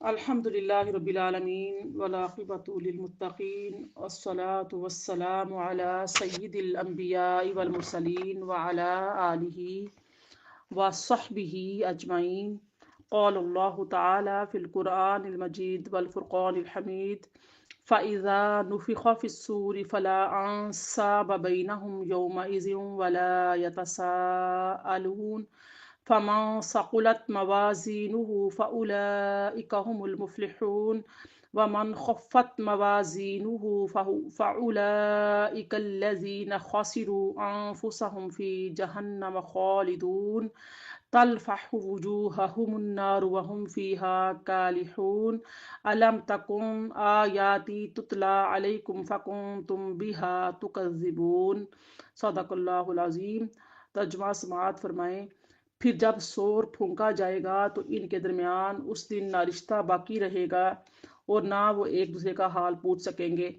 الحمدللہ رب العالمین والعاقبۃ للمتقین والصلاة والسلام علی سید الانبیاء والمرسلین وعلی آلہ وصحبہ اجمعین۔ قال اللہ تعالی فی القرآن المجید والفرقان الحمید فَإِذَا نُفِخَ فِي الصُّورِ فَلَا أَنْسَابَ بَيْنَهُمْ يَوْمَئِذٍ وَلَا يَتَسَاءَلُونَ فمن ثقلت موازینہ فأولئک هم المفلحون ومن خفت موازینہ فأولئک الذین خسروا انفسهم فی جہنم خالدون تلفح وجوہہم النار وہم فیہا کالحون الم تکن آیاتی تتلی علیکم فکنتم بہا تکذبون۔ صدق اللہ العظیم۔ ترجمہ سماعت فرمائیں۔ پھر جب سور پھونکا جائے گا تو ان کے درمیان اس دن نہ رشتہ باقی رہے گا اور نہ وہ ایک دوسرے کا حال پوچھ سکیں گے۔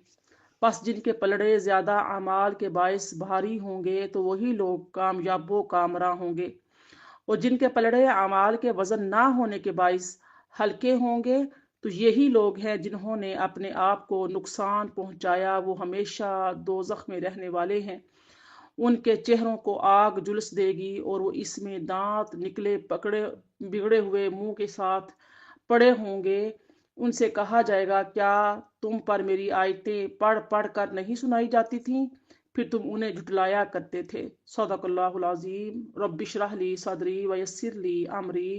پس جن کے پلڑے زیادہ اعمال کے باعث بھاری ہوں گے تو وہی لوگ کامیاب و کامراں ہوں گے، اور جن کے پلڑے اعمال کے وزن نہ ہونے کے باعث ہلکے ہوں گے تو یہی لوگ ہیں جنہوں نے اپنے آپ کو نقصان پہنچایا، وہ ہمیشہ دوزخ میں رہنے والے ہیں۔ ان کے چہروں کو آگ جلس دے گی اور وہ اس میں دانت نکلے بگڑے ہوئے منہ کے ساتھ پڑے ہوں گے۔ ان سے کہا جائے گا، کیا تم پر میری آیتیں پڑھ پڑھ کر نہیں سنائی جاتی تھیں؟ پھر تم انہیں جھٹلایا کرتے تھے۔ صدق اللہ العظیم۔ رب اشرح لی صدری ویسر لی امری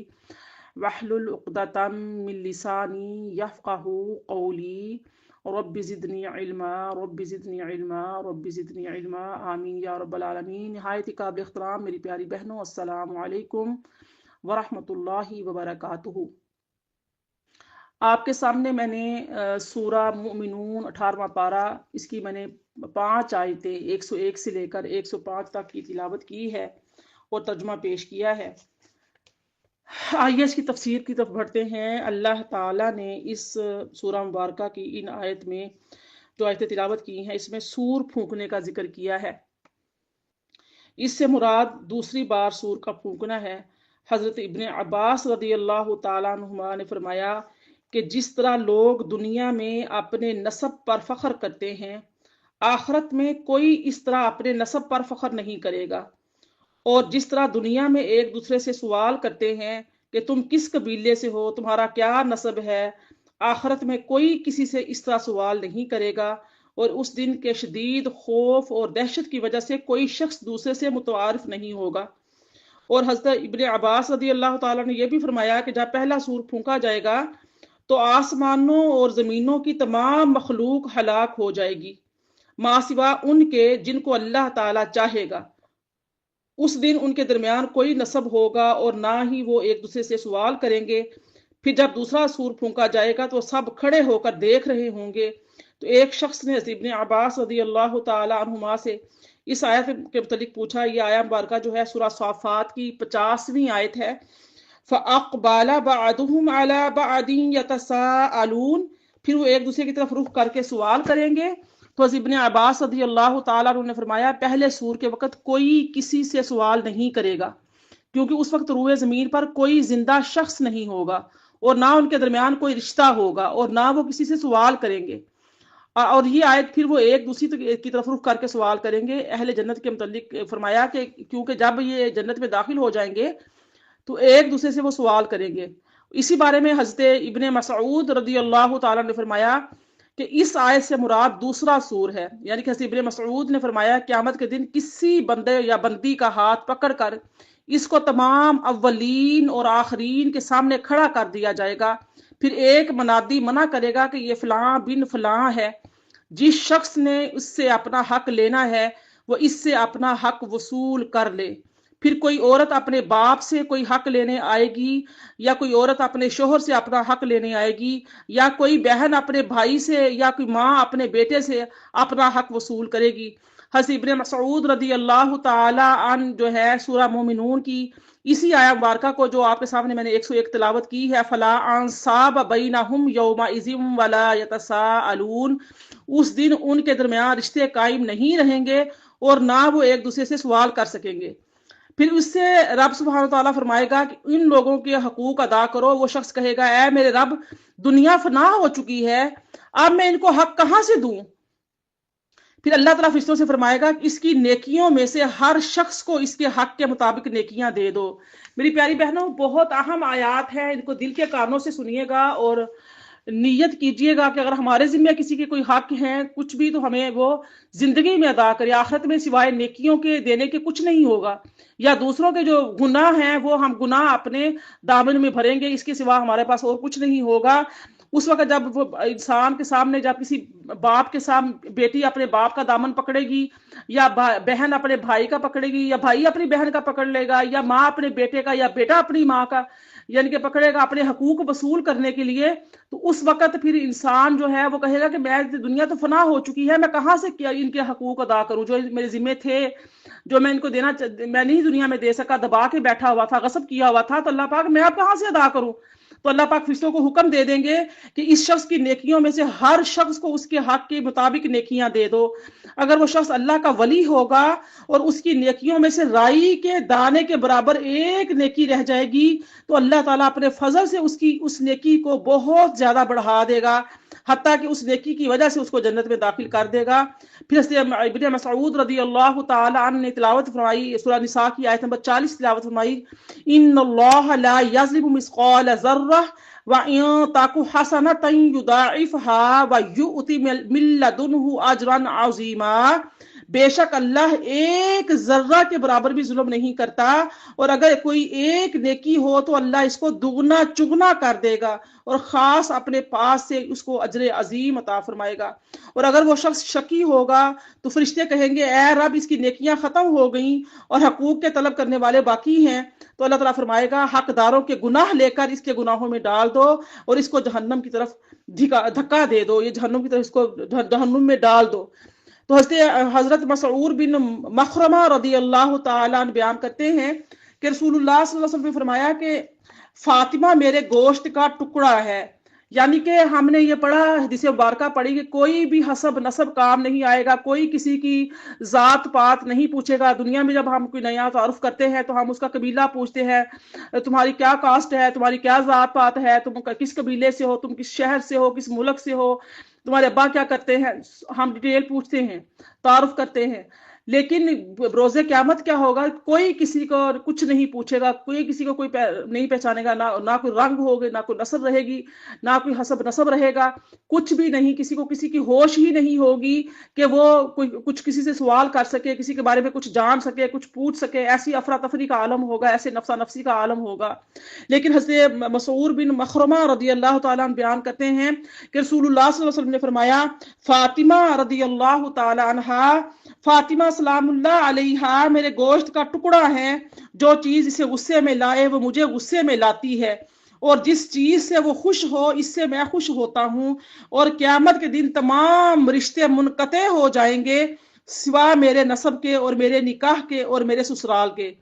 واحلل عقدۃ من لسانی یفقہوا قولی رب زدنی علما رب زدنی علما رب زدنی علما آمین یا رب العالمین۔ نہایت ہی قابل احترام میری پیاری بہنوں، السلام علیکم ورحمۃ اللہ وبرکاتہ۔ آپ کے سامنے میں نے سورہ مومنون 18واں پارہ، اس کی میں نے 5 آیتیں 101 سے لے کر 105 تک کی تلاوت کی ہے اور ترجمہ پیش کیا ہے۔ آئیے اس کی تفسیر کی طرف بڑھتے ہیں۔ اللہ تعالیٰ نے اس سورہ مبارکہ کی ان آیت میں جو آیتیں تلاوت کی ہیں، اس میں سور پھونکنے کا ذکر کیا ہے۔ اس سے مراد دوسری بار سور کا پھونکنا ہے۔ حضرت ابن عباس رضی اللہ تعالیٰ عنہما نے فرمایا کہ جس طرح لوگ دنیا میں اپنے نسب پر فخر کرتے ہیں، آخرت میں کوئی اس طرح اپنے نسب پر فخر نہیں کرے گا، اور جس طرح دنیا میں ایک دوسرے سے سوال کرتے ہیں کہ تم کس قبیلے سے ہو، تمہارا کیا نسب ہے، آخرت میں کوئی کسی سے اس طرح سوال نہیں کرے گا، اور اس دن کے شدید خوف اور دہشت کی وجہ سے کوئی شخص دوسرے سے متعارف نہیں ہوگا۔ اور حضرت ابن عباس رضی اللہ تعالیٰ نے یہ بھی فرمایا کہ جب پہلا سور پھونکا جائے گا تو آسمانوں اور زمینوں کی تمام مخلوق ہلاک ہو جائے گی، ماں سوا ان کے جن کو اللہ تعالیٰ چاہے گا۔ اس دن ان کے درمیان کوئی نسب ہوگا اور نہ ہی وہ ایک دوسرے سے سوال کریں گے۔ پھر جب دوسرا سور پھونکا جائے گا تو سب کھڑے ہو کر دیکھ رہے ہوں گے۔ تو ایک شخص نے حضرت ابن عباس رضی اللہ تعالی عنہما سے اس آیت کے متعلق پوچھا۔ یہ آیت مبارکہ جو ہے سورہ صافات کی 50ویں آیت ہے۔ فَأَقْبَلَ بَعْضُهُمْ عَلَى بَعْضٍ يَتَسَاءَلُونَ، پھر وہ ایک دوسرے کی طرف رخ کر کے سوال کریں گے۔ تو حضرت ابن عباس رضی اللہ تعالیٰ عنہ نے فرمایا، پہلے سور کے وقت کوئی کسی سے سوال نہیں کرے گا، کیونکہ اس وقت روئے زمین پر کوئی زندہ شخص نہیں ہوگا، اور نہ ان کے درمیان کوئی رشتہ ہوگا، اور نہ وہ کسی سے سوال کریں گے۔ اور یہ آیت پھر وہ ایک دوسری کی طرف رخ کر کے سوال کریں گے۔ اہل جنت کے متعلق فرمایا کہ کیونکہ جب یہ جنت میں داخل ہو جائیں گے تو ایک دوسرے سے وہ سوال کریں گے۔ اسی بارے میں حضرت ابن مسعود رضی اللہ تعالیٰ نے فرمایا کہ اس آیت سے مراد دوسرا سور ہے، یعنی کہ حضرت ابن مسعود نے فرمایا قیامت کے دن کسی بندے یا بندی کا ہاتھ پکڑ کر اس کو تمام اولین اور آخرین کے سامنے کھڑا کر دیا جائے گا، پھر ایک منادی منع کرے گا کہ یہ فلاں بن فلاں ہے، جس شخص نے اس سے اپنا حق لینا ہے وہ اس سے اپنا حق وصول کر لے۔ پھر کوئی عورت اپنے باپ سے کوئی حق لینے آئے گی، یا کوئی عورت اپنے شوہر سے اپنا حق لینے آئے گی، یا کوئی بہن اپنے بھائی سے، یا کوئی ماں اپنے بیٹے سے اپنا حق وصول کرے گی۔ حضرت ابن مسعود رضی اللہ تعالی عنہ جو ہے سورہ مومنون کی اسی آیت مبارکہ کو جو آپ کے سامنے میں نے 101 تلاوت کی ہے، فلا انصاب بینہم یومئذ ولا یتساءلون، اس دن ان کے درمیان رشتے قائم نہیں رہیں گے اور نہ وہ ایک دوسرے سے سوال کر سکیں گے۔ پھر اس سے رب سبحانہ تعالیٰ فرمائے گا کہ ان لوگوں کے حقوق ادا کرو. وہ شخص کہے گا اے میرے رب دنیا فنا ہو چکی ہے، اب میں ان کو حق کہاں سے دوں؟ پھر اللہ تعالیٰ فرشتوں سے فرمائے گا کہ اس کی نیکیوں میں سے ہر شخص کو اس کے حق کے مطابق نیکیاں دے دو. میری پیاری بہنوں، بہت اہم آیات ہیں، ان کو دل کے کانوں سے سنیے گا اور نیت کیجئے گا کہ اگر ہمارے ذمہ کسی کے کوئی حق ہیں کچھ بھی تو ہمیں وہ زندگی میں ادا کرے. آخرت میں سوائے نیکیوں کے دینے کے کچھ نہیں ہوگا، یا دوسروں کے جو گناہ ہیں وہ ہم گناہ اپنے دامن میں بھریں گے، اس کے سوا ہمارے پاس اور کچھ نہیں ہوگا. اس وقت جب وہ انسان کے سامنے، جب کسی باپ کے سامنے بیٹی اپنے باپ کا دامن پکڑے گی، یا بہن اپنے بھائی کا پکڑے گی، یا بھائی اپنی بہن کا پکڑ لے گا، یا ماں اپنے بیٹے کا، یا بیٹا اپنی ماں کا یعنی کہ پکڑے گا اپنے حقوق وصول کرنے کے لیے، تو اس وقت پھر انسان جو ہے وہ کہے گا کہ میں دنیا تو فنا ہو چکی ہے، میں کہاں سے کیا ان کے حقوق ادا کروں جو میرے ذمے تھے، جو میں ان کو دینا میں نہیں دنیا میں دے سکا، دبا کے بیٹھا ہوا تھا، غصب کیا ہوا تھا، تو اللہ پاک میں اب کہاں سے ادا کروں؟ تو اللہ پاک فرشتوں کو حکم دے دیں گے کہ اس شخص کی نیکیوں میں سے ہر شخص کو اس کے حق کے مطابق نیکیاں دے دو. اگر وہ شخص اللہ کا ولی ہوگا اور اس کی نیکیوں میں سے رائی کے دانے کے برابر ایک نیکی رہ جائے گی تو اللہ تعالیٰ اپنے فضل سے اس نیکی کو بہت زیادہ بڑھا دے گا، حتیٰ کہ اس نیکی کی وجہ سے اس کو جنت میں داخل کر دے گا. پھر ابن مسعود رضی اللہ تعالی عنہ نے تلاوت فرمائی، سورہ نساء کی آیت نمبر 40 تلاوت فرمائی، ان اللہ لا یظلم مثقال ذرہ وَإِن تَكُ حَسَنَةً يُضَاعِفْهَا وَيُؤْتِ مِن لَّدُنْهُ أَجْرًا عَظِيمًا. بے شک اللہ ایک ذرہ کے برابر بھی ظلم نہیں کرتا، اور اگر کوئی ایک نیکی ہو تو اللہ اس کو دگنا چگنا کر دے گا اور خاص اپنے پاس سے اس کو اجر عظیم عطا فرمائے گا. اور اگر وہ شخص شکی ہوگا تو فرشتے کہیں گے اے رب اس کی نیکیاں ختم ہو گئیں اور حقوق کے طلب کرنے والے باقی ہیں، تو اللہ تعالیٰ فرمائے گا حقداروں کے گناہ لے کر اس کے گناہوں میں ڈال دو اور اس کو جہنم کی طرف دھکا دے دو، یہ جہنم کی طرف اس کو جہنم میں ڈال دو. تو حضرت مسعود بن مخرمہ رضی اللہ تعالیٰ عنہ بیان کرتے ہیں کہ رسول اللہ صلی اللہ علیہ وسلم نے فرمایا کہ فاطمہ میرے گوشت کا ٹکڑا ہے. یعنی کہ ہم نے یہ پڑھا، حدیث مبارکہ پڑھی کہ کوئی بھی حسب نسب کام نہیں آئے گا، کوئی کسی کی ذات پات نہیں پوچھے گا. دنیا میں جب ہم کوئی نیا تعارف کرتے ہیں تو ہم اس کا قبیلہ پوچھتے ہیں، تمہاری کیا کاسٹ ہے، تمہاری کیا ذات پات ہے، تم کس قبیلے سے ہو، تم کس شہر سے ہو، کس ملک سے ہو، تمہارے ابا کیا کرتے ہیں، ہم ڈیٹیل پوچھتے ہیں، تعارف کرتے ہیں. لیکن روز قیامت کیا ہوگا؟ کوئی کسی کو کچھ نہیں پوچھے گا، کوئی کسی کو کوئی نہیں پہچانے گا، نہ کوئی رنگ ہوگا، نہ کوئی نسل رہے گی، نہ کوئی حسب نسب رہے گا، کچھ بھی نہیں. کسی کو کسی کی ہوش ہی نہیں ہوگی کہ وہ کچھ کسی سے سوال کر سکے، کسی کے بارے میں کچھ جان سکے، کچھ پوچھ سکے. ایسی افراتفری کا عالم ہوگا، ایسے نفسا نفسی کا عالم ہوگا. لیکن حضرت مسعود بن مخرمہ رضی اللہ تعالیٰ عنہ بیان کرتے ہیں کہ رسول اللہ صلی اللہ علیہ وسلم نے فرمایا فاطمہ رضی اللہ تعالیٰ عنہا، فاطمہ سلام اللہ علیہا میرے گوشت کا ٹکڑا ہے، جو چیز اسے غصے میں لائے وہ مجھے غصے میں لاتی ہے، اور جس چیز سے وہ خوش ہو اس سے میں خوش ہوتا ہوں، اور قیامت کے دن تمام رشتے منقطع ہو جائیں گے سوا میرے نسب کے اور میرے نکاح کے اور میرے سسرال کے.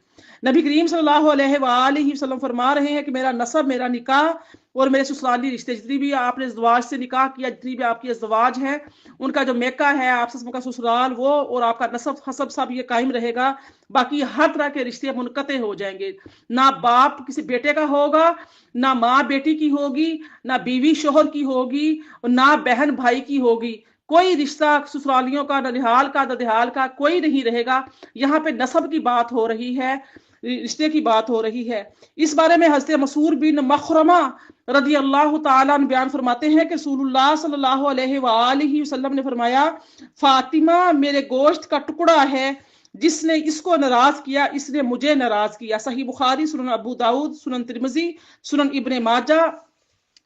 نبی کریم صلی اللہ علیہ وآلہ وسلم فرما رہے ہیں کہ میرا نسب، میرا نکاح اور میرے سسرالی رشتے، جتنی بھی آپ نے ازدواج سے نکاح کیا، جتنی بھی آپ کی ازدواج ہے، ان کا جو میکہ ہے، آپ سے کا سسرال، وہ اور آپ کا نسب حسب سب یہ قائم رہے گا. باقی ہر طرح کے رشتے منقطع ہو جائیں گے. نہ باپ کسی بیٹے کا ہوگا، نہ ماں بیٹی کی ہوگی، نہ بیوی شوہر کی ہوگی، اور نہ بہن بھائی کی ہوگی. کوئی رشتہ سسرالیوں کا، نہ نہال کا، نہ دہال کا کوئی نہیں رہے گا. یہاں پہ نسب کی بات ہو رہی ہے، رشتے کی بات ہو رہی ہے. اس بارے میں حضرت مسعود بن مخرمہ رضی اللہ تعالیٰ عنہ بیان فرماتے ہیں کہ رسول اللہ صلی اللہ علیہ وآلہ وسلم نے فرمایا فاطمہ میرے گوشت کا ٹکڑا ہے، جس نے اس کو ناراض کیا اس نے مجھے ناراض کیا. صحیح بخاری، سنن ابو داؤد، سنن ترمذی، سنن ابن ماجہ،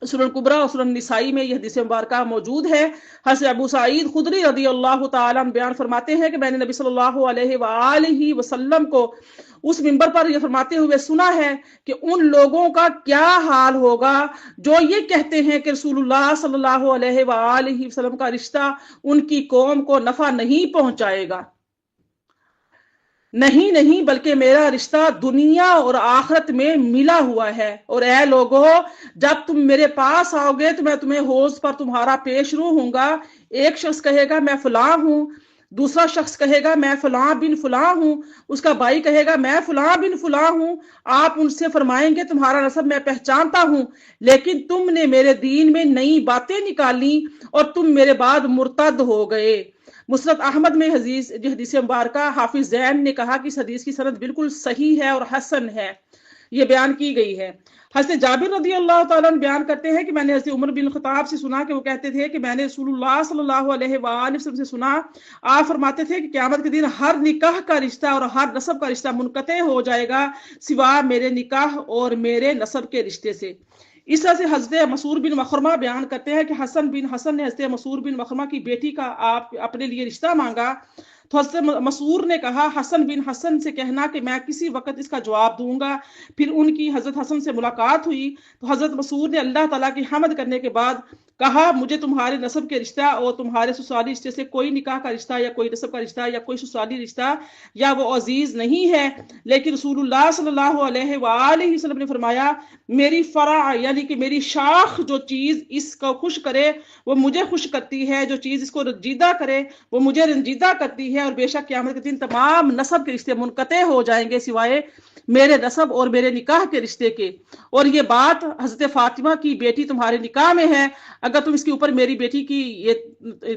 سنن کبریٰ اور سنن نسائی میں یہ حدیث مبارکہ موجود ہے. حضرت ابو سعید خدری رضی اللہ تعالیٰ عنہ بیان فرماتے ہیں کہ میں نے نبی صلی اللہ علیہ وآلہ وسلم کو اس منبر پر یہ فرماتے ہوئے سنا ہے کہ ان لوگوں کا کیا حال ہوگا جو یہ کہتے ہیں کہ رسول اللہ صلی اللہ علیہ وآلہ وسلم کا رشتہ ان کی قوم کو نفع نہیں پہنچائے گا. نہیں بلکہ میرا رشتہ دنیا اور آخرت میں ملا ہوا ہے. اور اے لوگو، جب تم میرے پاس آؤ گے تو میں تمہیں حوض پر تمہارا پیش رو ہوں گا. ایک شخص کہے گا میں فلاں ہوں، دوسرا شخص کہے گا میں فلاں بن فلاں ہوں، اس کا بھائی کہے گا میں فلاں بن فلاں ہوں، آپ ان سے فرمائیں گے تمہارا نسب میں پہچانتا ہوں، لیکن تم نے میرے دین میں نئی باتیں نکالی اور تم میرے بعد مرتد ہو گئے۔ مسند احمد میں حدیث مبارکہ حافظ زین نے کہا کہ اس حدیث کی سند بالکل صحیح ہے اور حسن ہے، یہ بیان کی گئی ہے۔ حضرت جابر رضی اللہ تعالیٰ عنہ بیان کرتے ہیں کہ میں نے حضرت عمر بن خطاب سے سنا کہ وہ کہتے تھے کہ میں نے رسول اللہ صلی اللہ علیہ وآلہ وسلم سے سنا، آپ فرماتے تھے کہ قیامت کے دن ہر نکاح کا رشتہ اور ہر نسب کا رشتہ منقطع ہو جائے گا سوا میرے نکاح اور میرے نسب کے رشتے سے۔ اس طرح سے حضرت مسعود بن مخرمہ بیان کرتے ہیں کہ حسن بن حسن نے حضرت مسعود بن مخرمہ کی بیٹی کا آپ اپنے لیے رشتہ مانگا تو حضرت مسعود نے کہا حسن بن حسن سے کہنا کہ میں کسی وقت اس کا جواب دوں گا۔ پھر ان کی حضرت حسن سے ملاقات ہوئی تو حضرت مسعود نے اللہ تعالیٰ کی حمد کرنے کے بعد کہا مجھے تمہارے نسب کے رشتہ اور تمہارے سسرالی رشتے سے کوئی نکاح کا رشتہ یا کوئی نسب کا رشتہ یا کوئی سسرالی رشتہ یا وہ عزیز نہیں ہے، لیکن رسول اللہ صلی اللہ علیہ وآلہ وسلم نے فرمایا میری فرع یعنی کہ میری شاخ جو چیز اس کو خوش کرے وہ مجھے خوش کرتی ہے، جو چیز اس کو رنجیدہ کرے وہ مجھے رنجیدہ کرتی ہے، اور بے شک قیامت کے دن تمام نسب کے رشتے منقطع ہو جائیں گے سوائے میرے نسب اور میرے نکاح کے رشتے کے۔ اور یہ بات حضرت فاطمہ کی بیٹی تمہارے نکاح میں ہے، اگر تم اس کے اوپر میری بیٹی کی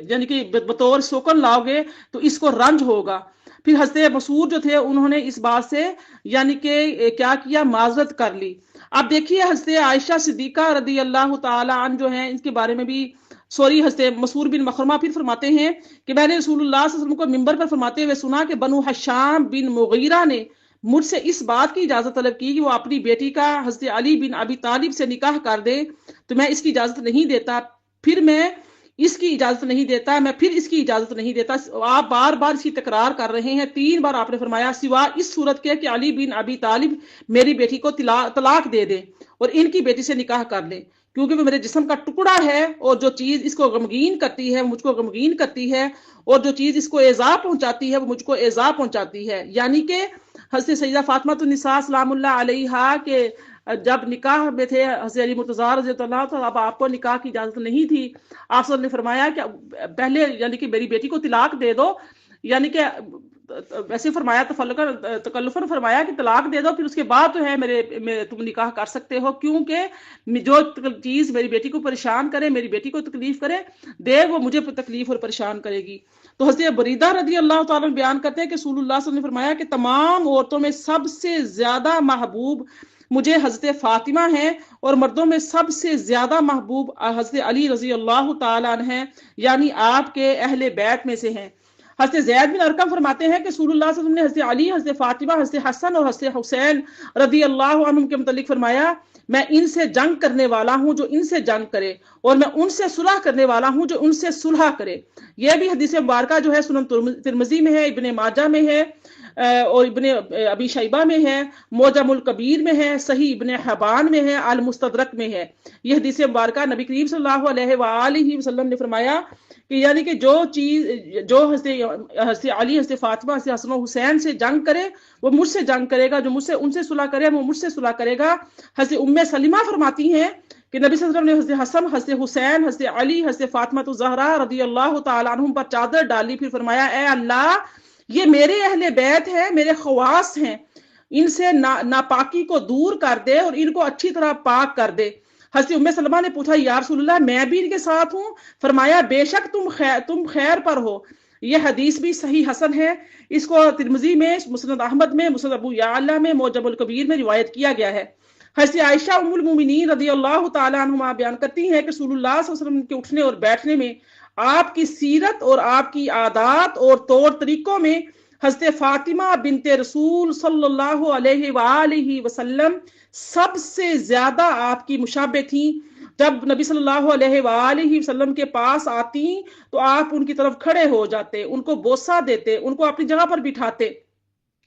یعنی کہ بطور سوکن لاؤ گے تو اس کو رنج ہوگا۔ پھر حضرت مسعود جو تھے انہوں نے اس بات سے یعنی کہ کیا کیا، معذرت کر لی۔ اب دیکھیے حضرت عائشہ صدیقہ رضی اللہ تعالی عنہ جو ہیں ان کے بارے میں بھی حضرت مسعود بن مخرمہ پھر فرماتے ہیں کہ میں نے رسول اللہ صلی اللہ علیہ وسلم کو ممبر پر فرماتے ہوئے سنا کہ بنو حشام بن مغیرہ نے مجھ سے اس بات کی اجازت طلب کی کہ وہ اپنی بیٹی کا حضرت علی بن ابی طالب سے نکاح کر دے، تو میں اس کی اجازت نہیں دیتا، پھر اس کی اجازت نہیں دیتا، آپ بار بار اس کی تکرار کر رہے ہیں، 3 بار آپ نے فرمایا سوا اس صورت کے کہ علی بن ابی طالب میری بیٹی کو طلاق دے دے اور ان کی بیٹی سے نکاح کر لے، کیونکہ وہ میرے جسم کا ٹکڑا ہے اور جو چیز اس کو غمگین کرتی ہے مجھ کو غمگین کرتی ہے، اور جو چیز اس کو ایذا پہنچاتی ہے وہ مجھ کو ایذا پہنچاتی ہے۔ یعنی کہ حضرت سیدہ فاطمہ النساء سلام اللہ علیہا کے جب نکاح میں تھے حضرت علی مرتضیٰ رضی اللہ عنہ، تو اب آپ کو نکاح کی اجازت نہیں تھی، آپ نے فرمایا کہ پہلے یعنی کہ میری بیٹی کو طلاق دے دو، یعنی کہ ویسے فرمایا تکلفاً فرمایا کہ طلاق دے دو، پھر اس کے بعد تو ہے تم نکاح کر سکتے ہو، کیونکہ جو چیز میری بیٹی کو پریشان کرے، میری بیٹی کو تکلیف کرے دے، وہ مجھے تکلیف اور پریشان کرے گی۔ تو حضرت بریدہ رضی اللہ تعالیٰ بیان کرتے ہیں کہ رسول اللہ صلی اللہ علیہ وسلم نے فرمایا کہ تمام عورتوں میں سب سے زیادہ محبوب مجھے حضرت فاطمہ ہیں، اور مردوں میں سب سے زیادہ محبوب حضرت علی رضی اللہ تعالیٰ عنہ ہیں، یعنی آپ کے اہل بیت میں سے ہیں۔ حضرت زید بن ارقم فرماتے ہیں کہ رسول اللہ صلی اللہ علیہ وسلم نے حضرت علی، حضرت فاطمہ، حضرت حسن اور حضرت حسین رضی اللہ عنہم کے متعلق فرمایا میں ان سے جنگ کرنے والا ہوں جو ان سے جنگ کرے، اور میں ان سے صلح کرنے والا ہوں جو ان سے صلح کرے۔ یہ بھی حدیث مبارکہ جو ہے سنن ترمذی میں ہے، ابن ماجہ میں ہے، اور ابن ابی شیبہ میں ہے، معجم الکبیر میں ہے، صحیح ابن حبان میں ہے، المستدرک میں ہے۔ یہ حدیث مبارکہ نبی کریم صلی اللہ علیہ وآلہ وسلم نے فرمایا کہ یعنی کہ جو چیز جو حضرت علی، حضرت فاطمہ، حضرت حسن و حسین سے جنگ کرے وہ مجھ سے جنگ کرے گا، جو مجھ سے ان سے صلح کرے وہ مجھ سے صلح کرے گا۔ حضرت ام سلمہ فرماتی ہیں کہ نبی صلی اللہ علیہ وسلم نے حضرت حسن، حضرت حسین، حضرت علی، حضرت فاطمہ الزہرا رضی اللہ تعالیٰ عنہم پر چادر ڈالی، پھر فرمایا اے اللہ یہ میرے اہل بیت ہیں، میرے خواص ہیں، ان سے ناپاکی کو دور کر دے اور ان کو اچھی طرح پاک کر دے۔ حضرت ام سلمہ نے پوچھا یا رسول اللہ میں بھی ان کے ساتھ ہوں؟ فرمایا بے شک تم خیر پر ہو۔ یہ حدیث بھی صحیح حسن ہے، اس کو ترمذی میں، مسند احمد میں، مسند ابو یعلا میں، معجم الکبیر میں روایت کیا گیا ہے۔ حضرت عائشہ ام المومنین رضی اللہ تعالیٰ عنہما بیان کرتی ہیں کہ رسول اللہ صلی اللہ علیہ وسلم کے اٹھنے اور بیٹھنے میں، آپ کی سیرت اور آپ کی عادات اور طور طریقوں میں حضرت فاطمہ بنت رسول صلی اللہ علیہ وآلہ وسلم سب سے زیادہ آپ کی مشابہ تھیں۔ جب نبی صلی اللہ علیہ وآلہ وسلم کے پاس آتی تو آپ ان کی طرف کھڑے ہو جاتے، ان کو بوسہ دیتے، ان کو اپنی جگہ پر بٹھاتے۔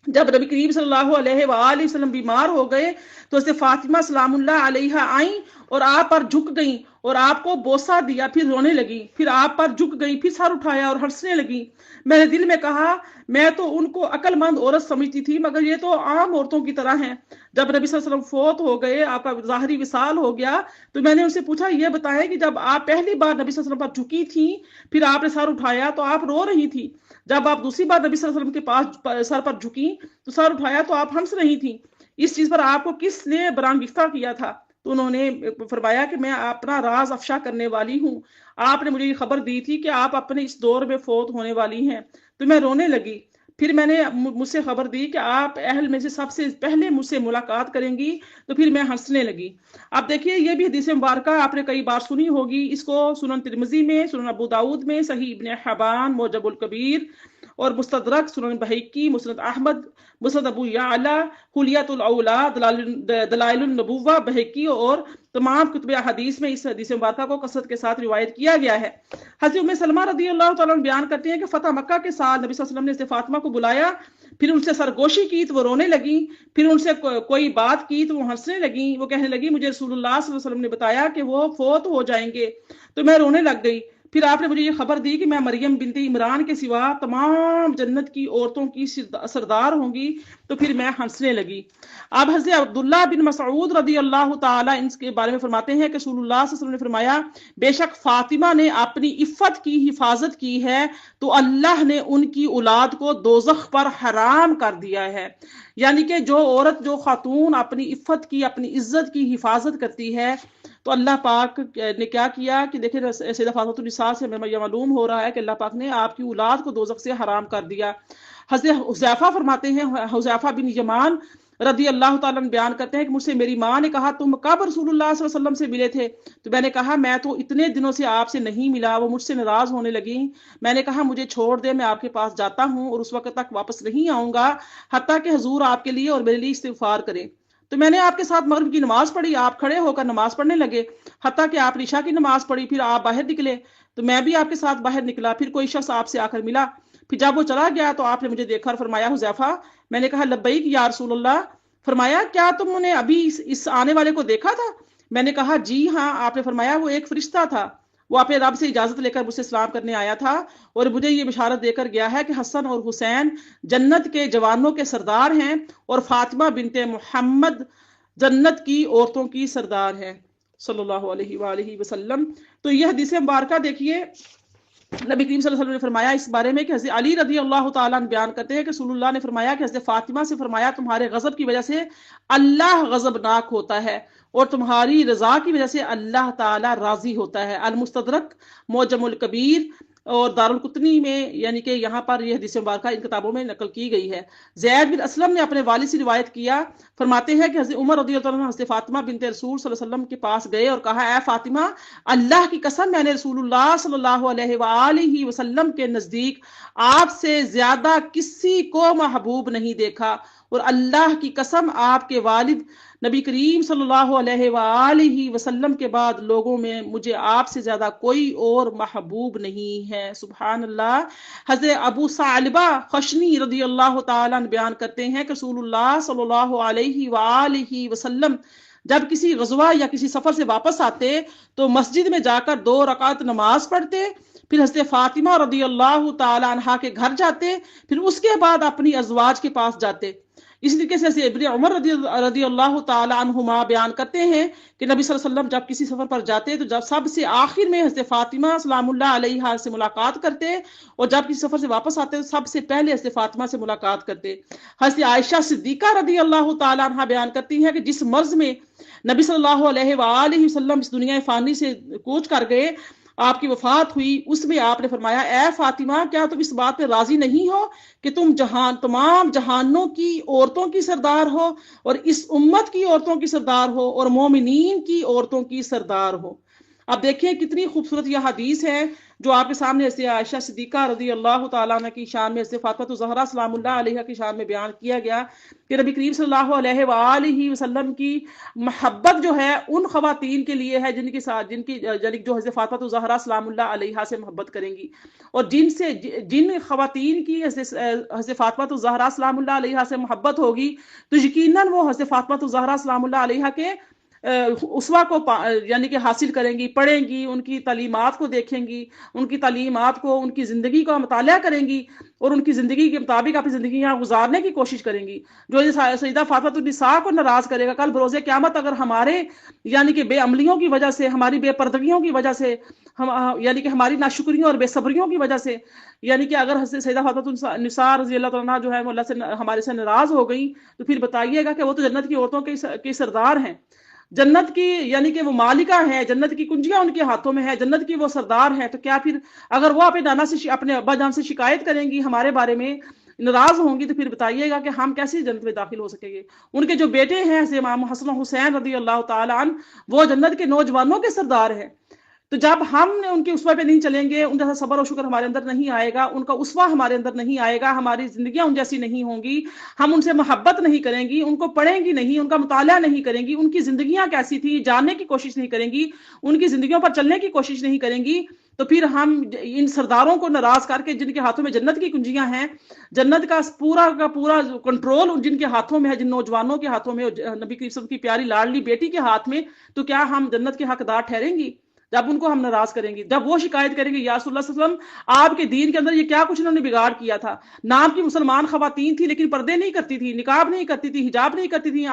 جب نبی کریم صلی اللہ علیہ وآلہ وسلم بیمار ہو گئے تو حضرت فاطمہ سلام اللہ علیہا آئیں اور آپ پر جھک گئیں اور آپ کو بوسہ دیا، پھر رونے لگی، پھر آپ پر جھک گئی، پھر سر اٹھایا اور ہنسنے لگی۔ میں نے دل میں کہا میں تو ان کو عقل مند عورت سمجھتی تھی، مگر یہ تو عام عورتوں کی طرح ہیں۔ جب نبی صلی اللہ علیہ وسلم فوت ہو گئے، آپ کا ظاہری وصال ہو گیا، تو میں نے ان سے پوچھا یہ بتائیں کہ جب آپ پہلی بار نبی صلی اللہ علیہ وسلم پر جھکی تھیں، پھر آپ نے سر اٹھایا تو آپ رو رہی تھی۔ جب آپ دوسری بار نبی صلی اللہ علیہ وسلم کے پاس سر پر جھکیں تو سر اٹھایا تو آپ ہنس رہی تھیں، اس چیز پر آپ کو کس نے برانگیختہ کیا تھا؟ تو انہوں نے فرمایا کہ میں اپنا راز افشا کرنے والی ہوں، آپ نے مجھے یہ خبر دی تھی کہ آپ اپنے اس دور میں فوت ہونے والی ہیں، تو میں رونے لگی۔ پھر میں نے مجھ سے خبر دی کہ آپ اہل میں سے سب سے پہلے مجھ سے ملاقات کریں گی، تو پھر میں ہنسنے لگی۔ اب دیکھیے یہ بھی حدیث مبارکہ آپ نے کئی بار سنی ہوگی، اس کو سنن ترمذی میں، سنن ابو داؤد میں، صحیح ابن حبان معجم الکبیر اور مستدرک سنن بہیقی، مسند احمد، مسند ابو یعلا، حلیۃ الاولاد، دلائل النبوہ بہیقی اور تمام کتب حدیث میں اس حدیث مبارکہ کو کثرت کے ساتھ روایت کیا گیا ہے۔ حضرت ام سلمہ رضی اللہ تعالیٰ عنہ بیان کرتے ہیں کہ فتح مکہ کے ساتھ نبی صلی اللہ علیہ وسلم نے حضرت فاطمہ کو بلایا، پھر ان سے سرگوشی کی تو وہ رونے لگیں، پھر ان سے کوئی بات کی تو وہ ہنسنے لگیں، وہ کہنے لگی مجھے رسول اللہ صلی اللہ علیہ وسلم نے بتایا کہ وہ فوت ہو جائیں گے، تو میں رونے لگ گئی۔ پھر آپ نے مجھے یہ خبر دی کہ میں مریم بنت عمران کے سوا تمام جنت کی عورتوں کی سردار ہوں گی، تو پھر میں ہنسنے لگی۔ اب حضرت عبداللہ بن مسعود رضی اللہ تعالیٰ ان کے بارے میں فرماتے ہیں کہ رسول اللہ صلی اللہ علیہ وسلم نے فرمایا بے شک فاطمہ نے اپنی عفت کی حفاظت کی ہے تو اللہ نے ان کی اولاد کو دوزخ پر حرام کر دیا ہے۔ یعنی کہ جو عورت، جو خاتون اپنی عفت کی، اپنی عزت کی حفاظت کرتی ہے تو اللہ پاک نے کیا کیا کہ دیکھیں سیدہ فاطمہ النساء سے ہمیں یہ معلوم ہو رہا ہے کہ اللہ پاک نے آپ کی اولاد کو دوزخ سے حرام کر دیا۔ حضرت حذیفہ فرماتے ہیں، حذیفہ بن یمان رضی اللہ تعالیٰ عنہ بیان کرتے ہیں کہ مجھ سے میری ماں نے کہا تم کب رسول اللہ صلی اللہ علیہ وسلم سے ملے تھے؟ تو میں نے کہا میں تو اتنے دنوں سے آپ سے نہیں ملا۔ وہ مجھ سے ناراض ہونے لگیں، میں نے کہا مجھے چھوڑ دے، میں آپ کے پاس جاتا ہوں اور اس وقت تک واپس نہیں آؤں گا حتیٰ کہ حضور آپ کے لیے اور میرے لیے استغفار کریں۔ تو میں نے آپ کے ساتھ مغرب کی نماز پڑھی، آپ کھڑے ہو کر نماز پڑھنے لگے، حتیٰ کہ آپ عشاء کی نماز پڑھی، پھر آپ باہر نکلے تو میں بھی آپ کے ساتھ باہر نکلا، پھر کوئی شخص آپ سے آ کر ملا، پھر جب وہ چلا گیا تو آپ نے مجھے دیکھا اور فرمایا حذیفہ، میں نے کہا لبیک یا رسول اللہ، فرمایا کیا تم نے ابھی اس آنے والے کو دیکھا تھا؟ میں نے کہا جی ہاں۔ آپ نے فرمایا وہ ایک فرشتہ تھا، وہ اپنے رب سے اجازت لے کر مجھ سے سلام کرنے آیا تھا اور مجھے یہ بشارت دے کر گیا ہے کہ حسن اور حسین جنت کے جوانوں کے سردار ہیں اور فاطمہ بنت محمد جنت کی عورتوں کی سردار ہیں، صلی اللہ علیہ وآلہ وسلم۔ تو یہ حدیث مبارکہ دیکھیے نبی کریم صلی اللہ علیہ وسلم نے فرمایا اس بارے میں کہ حضرت علی رضی اللہ تعالیٰ عنہ بیان کرتے ہیں کہ رسول اللہ نے فرمایا کہ حضرت فاطمہ سے فرمایا تمہارے غضب کی وجہ سے اللہ غضبناک ہوتا ہے اور تمہاری رضا کی وجہ سے اللہ تعالیٰ راضی ہوتا ہے۔ المستدرک، معجم الکبیر اور دارالقطنی میں، یعنی کہ یہاں پر یہ حدیث مبارکہ ان کتابوں میں نقل کی گئی ہے۔ زید بن اسلم نے اپنے والد سے روایت کیا، فرماتے ہیں کہ حضرت عمر رضی اللہ عنہ حضرت فاطمہ بنت رسول صلی اللہ علیہ وسلم کے پاس گئے اور کہا اے فاطمہ، اللہ کی قسم میں نے رسول اللہ صلی اللہ علیہ وآلہ وسلم کے نزدیک آپ سے زیادہ کسی کو محبوب نہیں دیکھا، اور اللہ کی قسم آپ کے والد نبی کریم صلی اللہ علیہ وآلہ وسلم کے بعد لوگوں میں مجھے آپ سے زیادہ کوئی اور محبوب نہیں ہے۔ سبحان اللہ۔ حضرت ابو ثعلبہ خشنی رضی اللہ تعالیٰ عنہ بیان کرتے ہیں کہ رسول اللہ صلی اللہ علیہ وآلہ وسلم جب کسی غزوہ یا کسی سفر سے واپس آتے تو مسجد میں جا کر 2 رکعت نماز پڑھتے، پھر حضرت فاطمہ رضی اللہ تعالی عنہا کے گھر جاتے، پھر اس کے بعد اپنی ازواج کے پاس جاتے۔ اس طریقے سے ابن عمر رضی اللہ تعالی عنہما بیان کرتے ہیں کہ نبی صلی اللہ علیہ وسلم جب کسی سفر پر جاتے تو جب سب سے آخر میں حضرت فاطمہ سلام اللہ علیہا سے ملاقات کرتے، اور جب کسی سفر سے واپس آتے تو سب سے پہلے حضرت فاطمہ سے ملاقات کرتے۔ حضرت عائشہ صدیقہ رضی اللہ تعالی عنہا بیان کرتی ہیں کہ جس مرض میں نبی صلی اللہ علیہ وآلہ وسلم اس دنیا فانی سے کوچ کر گئے، آپ کی وفات ہوئی، اس میں آپ نے فرمایا اے فاطمہ کیا تم اس بات پہ راضی نہیں ہو کہ تم تمام جہانوں کی عورتوں کی سردار ہو اور اس امت کی عورتوں کی سردار ہو اور مومنین کی عورتوں کی سردار ہو۔ اب دیکھیں کتنی خوبصورت یہ حدیث ہے جو آپ کے سامنے حضرت عائشہ صدیقہ رضی اللہ تعالیٰ عنہ کی شان میں، حضرت فاطمہ الزہرا سلام اللہ علیہا کی شان میں بیان کیا گیا کہ نبی کریم صلی اللہ علیہ وآلہ وسلم کی محبت جو ہے ان خواتین کے لیے ہے جن کے ساتھ جو حضرت فاطمہ الزہرا سلام اللہ علیہا سے محبت کریں گی، اور جن خواتین کی حضرت فاطمہ الزہرا سلام اللہ علیہا سے محبت ہوگی تو یقیناً وہ حضرت فاطمہ الزہرا سلام اللہ علیہا کے اسوہ کو یعنی کہ حاصل کریں گی، پڑھیں گی، ان کی تعلیمات کو دیکھیں گی، ان کی تعلیمات کو، ان کی زندگی کا مطالعہ کریں گی، اور ان کی زندگی کے مطابق اپنی زندگی یہاں گزارنے کی کوشش کریں گی. جو سیدہ فاطمہ النساء کو ناراض کرے گا کل بروز قیامت، اگر ہمارے یعنی کہ بے عملیوں کی وجہ سے، ہماری بے پردگیوں کی وجہ سے، یعنی کہ ہماری ناشکریوں اور بے صبریوں کی وجہ سے، یعنی کہ اگر سیدہ فاطمہ النساء رضی اللہ تعالیٰ عنہا جو ہے وہ اللہ سے ہمارے سے ناراض ہو گئی، تو پھر بتائیے گا کہ وہ تو جنت کی عورتوں کے سردار ہیں، جنت کی یعنی کہ وہ مالکہ ہے، جنت کی کنجیاں ان کے ہاتھوں میں ہے، جنت کی وہ سردار ہے. تو کیا پھر اگر وہ اپنے نانا سے اپنے ابا جان سے شکایت کریں گی، ہمارے بارے میں ناراض ہوں گی، تو پھر بتائیے گا کہ ہم کیسے جنت میں داخل ہو سکیں گے. ان کے جو بیٹے ہیں امام حسن و حسین رضی اللہ تعالیٰ عنہ، وہ جنت کے نوجوانوں کے سردار ہیں. تو جب ہم نے ان کے اسوہ پہ نہیں چلیں گے، ان جیسا صبر و شکر ہمارے اندر نہیں آئے گا، ان کا اسوہ ہمارے اندر نہیں آئے گا، ہماری زندگیاں ان جیسی نہیں ہوں گی، ہم ان سے محبت نہیں کریں گی، ان کو پڑھیں گی نہیں، ان کا مطالعہ نہیں کریں گی، ان کی زندگیاں کیسی تھی جاننے کی کوشش نہیں کریں گی، ان کی زندگیوں پر چلنے کی کوشش نہیں کریں گی، تو پھر ہم ان سرداروں کو ناراض کر کے، جن کے ہاتھوں میں جنت کی کنجیاں ہیں، جنت کا پورا کنٹرول جن کے ہاتھوں میں ہے، جن نوجوانوں کے ہاتھوں میں، نبی کریم صلی اللہ علیہ وسلم کی پیاری لاڈلی بیٹی کے ہاتھ میں، تو کیا ہم جنت کے حقدار ٹھہریں گی جب ان کو ہم ناراض کریں گے؟ جب وہ شکایت کریں گے یا رسول اللہ صلی اللہ علیہ وسلم آپ کے دین کے اندر یہ کیا کچھ انہوں نے بگاڑ کیا تھا، نام کی مسلمان خواتین تھی لیکن پردے نہیں کرتی تھی، نقاب نہیں کرتی تھی، حجاب نہیں کرتی تھی،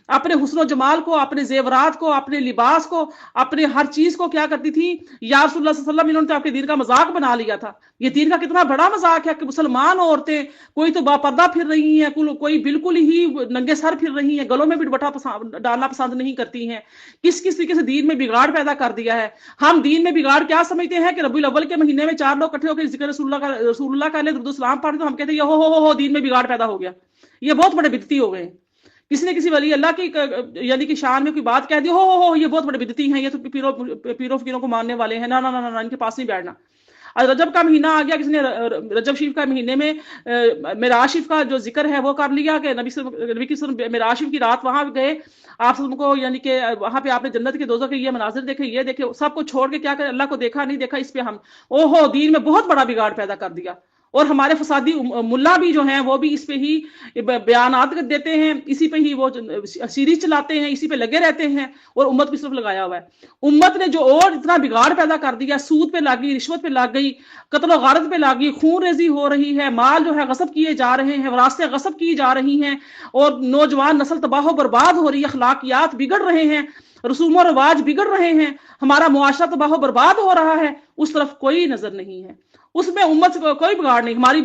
اپنے حسن و جمال کو، اپنے زیورات کو، اپنے لباس کو، اپنے ہر چیز کو کیا کرتی تھی؟ یا رسول اللہ صلی اللہ علیہ وسلم انہوں نے تو آپ کے دین کا مذاق بنا لیا تھا. یہ دین کا کتنا بڑا مذاق ہے کہ مسلمان عورتیں کوئی تو باپردہ پھر رہی ہیں، کوئی بالکل ہی ننگے سر پھر رہی ہیں، گلوں میں بھی دوپٹہ ڈالنا پسند نہیں کرتی ہیں. کس طریقے سے دین میں بگاڑ پیدا کر دیا ہے. ہم دین میں بگاڑ کیا سمجھتے ہیں کہ ربیع الاول کے مہینے میں 4 لوگ اکٹھے ہو کے ذکر رسول اللہ کا درود و سلام پڑھتے تو ہم کہتے ہیں ہو دین میں بگاڑ پیدا ہو گیا. یہ بہت بڑے بدعتی ہو گئے ہیں. کسی نے کسی ولی اللہ کی یعنی کہ شان میں کوئی بات کہہ دی، ہو یہ بہت بڑے بدعتی ہیں، یہ تو پیروں فقیروں کو ماننے والے ہیں، نہ ان کے پاس نہیں بیٹھنا. رجب کا مہینہ آ گیا، کسی نے رجب شریف کا مہینے میں معراج شریف کا جو ذکر ہے وہ کر لیا کہ نبی کی معراج شریف کی رات وہاں گئے، آپ سب کو یعنی کہ وہاں پہ آپ نے جنت کے دوزخ کے یہ مناظر دیکھے، یہ دیکھے، سب کو چھوڑ کے کیا کرے، اللہ کو دیکھا نہیں دیکھا، اس پہ ہم دین میں بہت بڑا بگاڑ پیدا کر دیا. اور ہمارے فسادی ملا بھی جو ہیں وہ بھی اس پہ ہی بیانات دیتے ہیں، اسی پہ ہی وہ سیریز چلاتے ہیں، اسی پہ لگے رہتے ہیں، اور امت کی صرف لگایا ہوا ہے. امت نے جو اور اتنا بگاڑ پیدا کر دیا، سود پہ لگ گئی، رشوت پہ لگ گئی، قتل و غارت پہ لگ گئی، خون ریزی ہو رہی ہے، مال جو ہے غصب کیے جا رہے ہیں، وراثتیں غصب کی جا رہی ہیں، اور نوجوان نسل تباہ و برباد ہو رہی ہے، اخلاقیات بگڑ رہے ہیں، رسوم و رواج بگڑ رہے ہیں، ہمارا معاشرہ تباہ و برباد ہو رہا ہے. اس طرف کوئی نظر نہیں ہے، اس میں امت سے کوئی بگاڑ نہیں. ہماری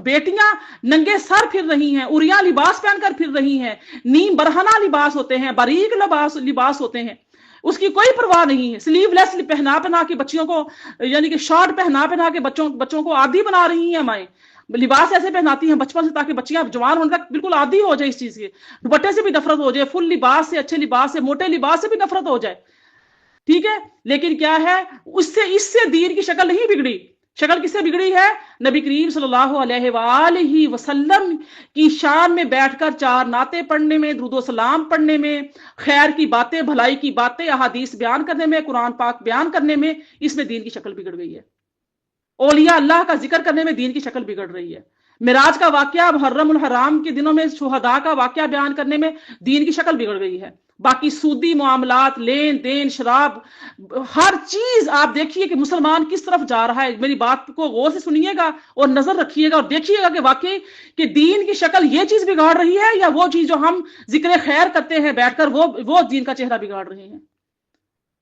بیٹیاں ننگے سر پھر رہی ہیں، عریاں لباس پہن کر پھر رہی ہیں، نیم برہنہ لباس ہوتے ہیں، باریک لباس ہوتے ہیں، اس کی کوئی پرواہ نہیں ہے. سلیو لیس پہنا کے بچیوں کو یعنی کہ شارٹ پہنا کے بچوں کو عادی بنا رہی ہیں مائیں. لباس ایسے پہناتی ہیں بچپن سے تاکہ بچیاں جوان ہونے تک بالکل عادی ہو جائے اس چیز کے، دوپٹے سے بھی نفرت ہو جائے، فل لباس سے، اچھے لباس سے، موٹے لباس سے بھی نفرت ہو جائے. ٹھیک ہے، لیکن کیا ہے، اس سے دین کی شکل نہیں بگڑی. شکل کس سے بگڑی ہے؟ نبی کریم صلی اللہ علیہ وآلہ وسلم کی شان میں بیٹھ کر 4 نعتیں پڑھنے میں، درود و سلام پڑھنے میں، خیر کی باتیں، بھلائی کی باتیں، احادیث بیان کرنے میں، قرآن پاک بیان کرنے میں، اس میں دین کی شکل بگڑ گئی ہے. اولیاء اللہ کا ذکر کرنے میں دین کی شکل بگڑ رہی ہے. معراج کا واقعہ، محرم الحرام کے دنوں میں شہداء کا واقعہ بیان کرنے میں دین کی شکل بگڑ گئی ہے. باقی سودی معاملات، لین دین، شراب، ہر چیز آپ دیکھیے کہ مسلمان کس طرف جا رہا ہے. میری بات کو غور سے سنیے گا اور نظر رکھیے گا اور دیکھیے گا کہ واقعی کہ دین کی شکل یہ چیز بگاڑ رہی ہے یا وہ چیز جو ہم ذکر خیر کرتے ہیں بیٹھ کر وہ دین کا چہرہ بگاڑ رہے ہیں.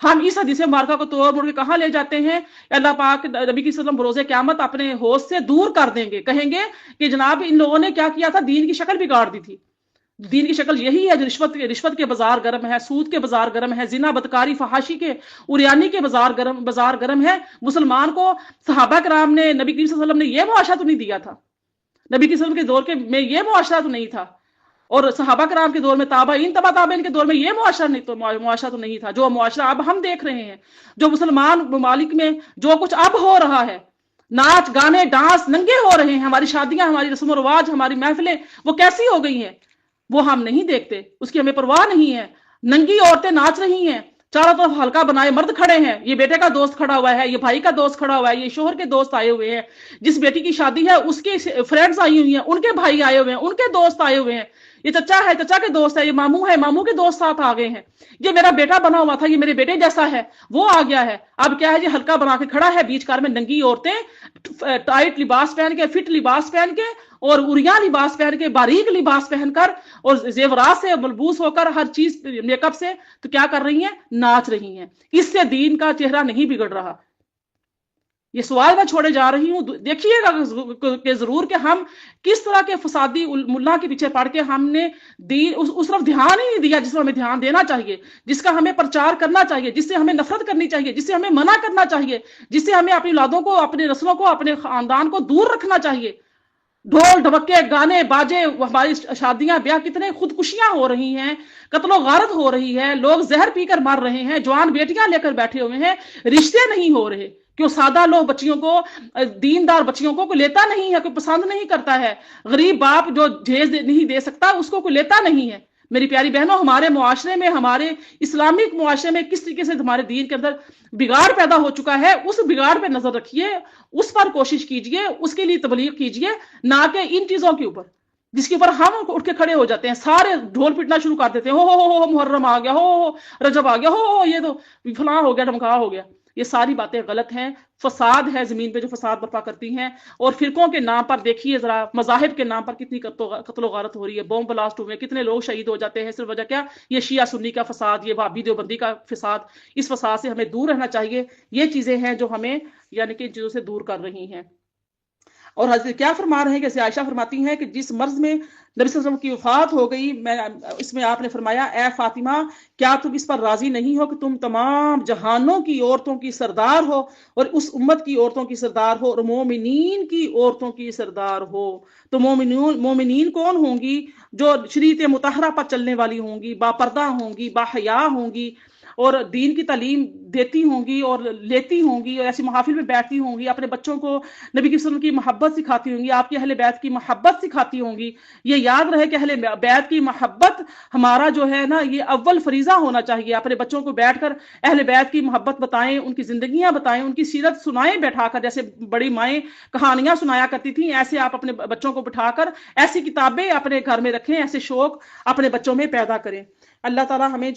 ہم اس حدیث مبارکہ کو توڑ موڑ کے کہاں لے جاتے ہیں؟ اللہ پاک نبی کی صلی اللہ علیہ وسلم بروز قیامت اپنے ہوش سے دور کر دیں گے، کہیں گے کہ جناب ان لوگوں نے کیا کیا تھا، دین کی شکل بگاڑ دی تھی. دین کی شکل یہی ہے جو رشوت کے بازار گرم ہے، سود کے بازار گرم ہے، زنا، بدکاری، فحاشی کے، عریانی کے بازار گرم ہے. مسلمان کو صحابہ کرام نے، نبی کریم صلی اللہ علیہ وسلم نے یہ معاشرہ تو نہیں دیا تھا. نبی کریم صلی اللہ علیہ وسلم کے دور میں یہ معاشرہ تو نہیں تھا، اور صحابہ کرام کے دور میں، تابعین کے دور میں یہ معاشرہ تو نہیں تھا جو معاشرہ اب ہم دیکھ رہے ہیں. جو مسلمان ممالک میں جو کچھ اب ہو رہا ہے، ناچ گانے ڈانس ننگے ہو رہے ہیں، ہماری شادیاں، ہماری رسم و رواج، ہماری محفلیں وہ کیسی ہو گئی ہیں، وہ ہم نہیں دیکھتے، اس کی ہمیں پرواہ نہیں ہے. ننگی عورتیں ناچ رہی ہیں، چاروں طرف حلقہ بنائے مرد کھڑے ہیں، یہ بیٹے کا دوست کھڑا ہوا ہے، یہ بھائی کا دوست کھڑا ہوا ہے، یہ شوہر کے دوست آئے ہوئے ہیں، جس بیٹی کی شادی ہے اس کی فرینڈز آئی ہوئی ہیں، ان کے بھائی آئے ہوئے ہیں، ان کے دوست آئے ہوئے ہیں. یہ چچا ہے، چچا کے دوست ہے، یہ ماموں ہے، ماموں کے دوست ساتھ آ گئے ہیں، یہ میرا بیٹا بنا ہوا تھا، یہ میرے بیٹے جیسا ہے، وہ آ گیا ہے۔ اب کیا ہے، یہ ہلکا بنا کے کھڑا ہے بیچ کار میں، ننگی عورتیں ٹائٹ لباس پہن کے، فٹ لباس پہن کے، اور اریاں لباس پہن کے، باریک لباس پہن کر، اور زیورات سے ملبوس ہو کر، ہر چیز میک اپ سے، تو کیا کر رہی ہیں، ناچ رہی ہیں۔ اس سے دین کا چہرہ نہیں بگڑ رہا۔ یہ سوال میں چھوڑے جا رہی ہوں، دیکھیے گا کہ ضرور کہ ہم کس طرح کے فسادی ملا کے پیچھے پڑ کے ہم نے دین اس طرف دھیان ہی نہیں دیا جس پر ہمیں دھیان دینا چاہیے، جس کا ہمیں پرچار کرنا چاہیے، جس سے ہمیں نفرت کرنی چاہیے، جس سے ہمیں منع کرنا چاہیے، جس سے ہمیں اپنی اولادوں کو، اپنے نسلوں کو، اپنے خاندان کو دور رکھنا چاہیے۔ ڈھول ڈھبکے، گانے باجے، ہماری شادیاں بیاہ، کتنے خودکشیاں ہو رہی ہیں، قتل و غارت ہو رہی ہے، لوگ زہر پی کر مر رہے ہیں، جوان بیٹیاں لے کر بیٹھے ہوئے ہیں، رشتے نہیں ہو رہے، کیوں؟ سادہ لوگ بچیوں کو، دیندار بچیوں کو کوئی لیتا نہیں ہے، کوئی پسند نہیں کرتا ہے، غریب باپ جو جہیز نہیں دے سکتا اس کو کوئی لیتا نہیں ہے۔ میری پیاری بہنوں، ہمارے معاشرے میں، ہمارے اسلامک معاشرے میں کس طریقے سے ہمارے دین کے اندر بگاڑ پیدا ہو چکا ہے، اس بگاڑ پہ نظر رکھیے، اس پر کوشش کیجئے، اس کے لیے تبلیغ کیجئے، نہ کہ ان چیزوں کے اوپر جس کے اوپر ہم اٹھ کے کھڑے ہو جاتے ہیں، سارے ڈھول پیٹنا شروع کر دیتے ہیں، ہو محرم آ گیا، ہو رجب آ گیا، ہو یہ تو فلاں ہو گیا، ڈمکا ہو گیا۔ یہ ساری باتیں غلط ہیں، فساد ہے زمین پہ جو فساد برپا کرتی ہیں۔ اور فرقوں کے نام پر دیکھیے ذرا، مذاہب کے نام پر کتنی قتل و غارت ہو رہی ہے، بوم بلاسٹ ہوئے، کتنے لوگ شہید ہو جاتے ہیں، صرف وجہ کیا؟ یہ شیعہ سنی کا فساد، یہ وہابی دیوبندی کا فساد۔ اس فساد سے ہمیں دور رہنا چاہیے۔ یہ چیزیں ہیں جو ہمیں یعنی کہ ان چیزوں سے دور کر رہی ہیں۔ اور حضرت کیا فرما رہے ہیں کہ عائشہ فرماتی ہیں کہ جس مرض میں نبی صلی اللہ علیہ وسلم کی وفات ہو گئی، اس میں آپ نے فرمایا، اے فاطمہ، کیا تم اس پر راضی نہیں ہو کہ تم تمام جہانوں کی عورتوں کی سردار ہو، اور اس امت کی عورتوں کی سردار ہو، اور مومنین کی عورتوں کی سردار ہو؟ تو مومنین کون ہوں گی؟ جو شریعت مطہرہ پر چلنے والی ہوں گی، با پردہ ہوں گی، با حیا ہوں گی، اور دین کی تعلیم دیتی ہوں گی اور لیتی ہوں گی، اور ایسی محافل میں بیٹھتی ہوں گی، اپنے بچوں کو نبی کی وسلم کی محبت سکھاتی ہوں گی، آپ کی اہل بیت کی محبت سکھاتی ہوں گی۔ یہ یاد رہے کہ اہل بیت کی محبت ہمارا جو ہے نا، یہ اول فریضہ ہونا چاہیے۔ اپنے بچوں کو بیٹھ کر اہل بیت کی محبت بتائیں، ان کی زندگیاں بتائیں، ان کی سیرت سنائیں بیٹھا کر، جیسے بڑی مائیں کہانیاں سنایا کرتی تھیں، ایسے آپ اپنے بچوں کو بٹھا کر ایسی کتابیں اپنے گھر میں رکھیں، ایسے شوق اپنے بچوں میں پیدا کریں۔ اللہ تعالیٰ ہمیں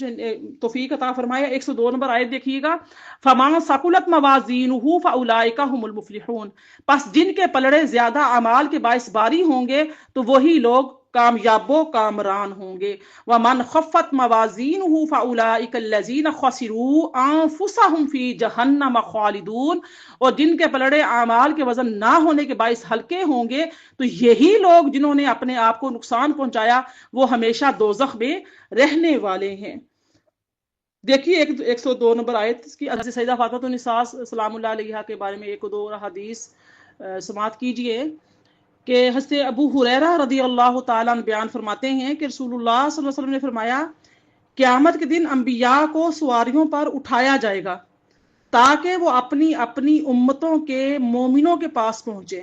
توفیق عطا فرمائے۔ 102 نمبر آیت دیکھیے گا، فَمَن ثَقُلَتْ مَوَازِینُهُ فَأُولَٰئِکَ هُمُ الْمُفْلِحُونَ، پس جن کے پلڑے زیادہ اعمال کے باعث باری ہوں گے تو وہی لوگ کامیاب و کامران ہوں گے۔ وَمَنْ خَفَّتْ مَوَازِینُهُ فَأُولَٰئِکَ الَّذِینَ خَسِرُوا أَنفُسَهُمْ فِی جَہَنَّمَ خَالِدُونَ، اور جن کے پلڑے اعمال کے وزن نہ ہونے کے باعث ہلکے ہوں گے تو یہی لوگ جنہوں نے اپنے آپ کو نقصان پہنچایا وہ ہمیشہ دوزخ میں رہنے والے ہیں۔ دیکھیے 102 نمبر آیت کی حضرت سیدہ فاطمہ النساء سلام اللہ علیہا کے بارے میں ایک دو حدیث سماعت کیجئے کہ حضرت ابو ہریرہ رضی اللہ تعالیٰ عنہ بیان فرماتے ہیں کہ رسول اللہ صلی اللہ علیہ وسلم نے فرمایا، قیامت کے دن انبیاء کو سواریوں پر اٹھایا جائے گا تاکہ وہ اپنی اپنی امتوں کے مومنوں کے پاس پہنچے۔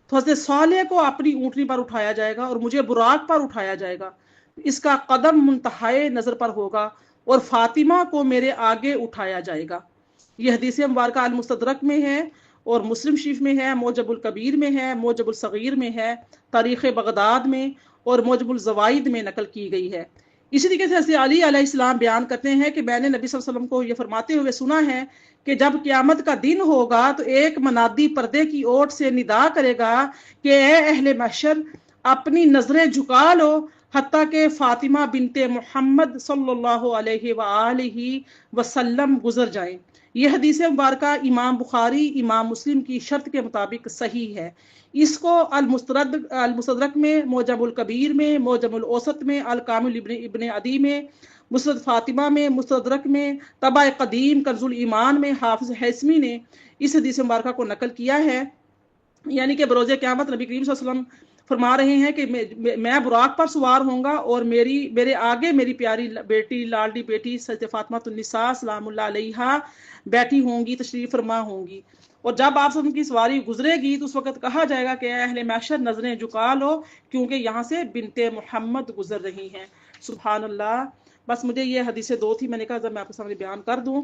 تو حضرت صالح کو اپنی اونٹنی پر اٹھایا جائے گا اور مجھے براق پر اٹھایا جائے گا، اس کا قدم منتہائے نظر پر ہوگا، اور فاطمہ کو میرے آگے اٹھایا جائے گا۔ یہ حدیث مبارکہ المستدرک میں ہے، اور مسلم شریف میں ہے، موجب الکبیر میں ہے، موجب الصغیر میں ہے، تاریخ بغداد میں اور موجب الزوائد میں نقل کی گئی ہے۔ اسی طریقے سے حضرت علی علیہ السلام بیان کرتے ہیں کہ میں نے نبی صلی اللہ علیہ وسلم کو یہ فرماتے ہوئے سنا ہے کہ جب قیامت کا دن ہوگا تو ایک منادی پردے کی اوٹ سے ندا کرے گا کہ اے اہل محشر، اپنی نظریں جھکا لو حتیٰ کہ فاطمہ بنت محمد صلی اللہ علیہ وآلہ وسلم گزر جائیں۔ یہ حدیث مبارکہ امام بخاری، امام مسلم کی شرط کے مطابق صحیح ہے۔ اس کو المستدرک میں، موجب الکبیر میں، موجب الاوسط میں، الکامل ابن عدی میں، مسند فاطمہ میں، مستدرک میں، طبع قدیم کنز الایمان میں حافظ حیثمی نے اس حدیث مبارکہ کو نقل کیا ہے۔ یعنی کہ بروز قیامت نبی کریم صلی اللہ علیہ وسلم فرما رہے ہیں کہ میں براق پر سوار ہوں گا، اور میرے آگے میری پیاری بیٹی، لاڈلی بیٹی حضرت فاطمہ النساء سلام اللہ علیہا بیٹھی ہوں گی، تشریف فرما ہوں گی، اور جب آپ سب کی سواری گزرے گی تو اس وقت کہا جائے گا کہ اے اہل محشر، نظریں جھکا لو کیونکہ یہاں سے بنت محمد گزر رہی ہیں۔ سبحان اللہ۔ بس مجھے یہ حدیثیں دو تھی، میں نے کہا جب میں آپ کے سامنے بیان کر دوں۔